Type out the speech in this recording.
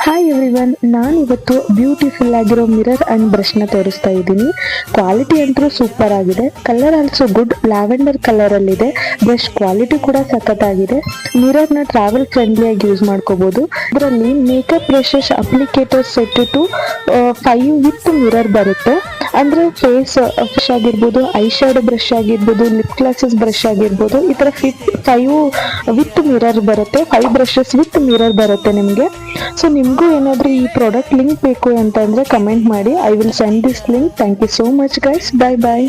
Hi everyone, ನಾನು ಇವತ್ತು beautiful ಆಗಿರೋ ಮಿರರ್ ಅಂಡ್ ಬ್ರಷ್ನ ತೋರಿಸ್ತಾ ಇದ್ದೀನಿ. ಕ್ವಾಲಿಟಿ ಅಂತೂ ಸೂಪರ್ ಆಗಿದೆ. Colour also good, lavender colour ಅಲ್ಲಿ ಇದೆ. ಬ್ರಷ್ ಕ್ವಾಲಿಟಿ ಕೂಡ ಸಖತ್ತಾಗಿದೆ. ಮಿರರ್ನ ಟ್ರಾವೆಲ್ ಫ್ರೆಂಡ್ಲಿ ಆಗಿ ಯೂಸ್ ಮಾಡ್ಕೋಬಹುದು. ಇದರಲ್ಲಿ makeup brushes applicator set to 5 with mirror ಬರುತ್ತೆ. ಅಂದ್ರೆ ಫೇಸ್ ಬ್ರಷ್ ಆಗಿರ್ಬೋದು, ಐ ಶ್ಯಾಡೋ ಬ್ರಷ್ ಆಗಿರ್ಬೋದು, ಲಿಪ್ ಗ್ಲಾಸಸ್ ಬ್ರಷ್ ಆಗಿರ್ಬೋದು, ಈ ತರ 5 ವಿತ್ ಮಿರರ್ ಬರುತ್ತೆ. 5 ಬ್ರಷಸ್ ವಿತ್ ಮಿರರ್ ಬರುತ್ತೆ ನಿಮಗೆ. ಸೊ ನಿಮಗೂ ಏನಾದರೂ ಈ ಪ್ರಾಡಕ್ಟ್ ಲಿಂಕ್ ಬೇಕು ಅಂತಂದ್ರೆ ಕಮೆಂಟ್ ಮಾಡಿ. I will send this link. Thank you so much guys. Bye bye.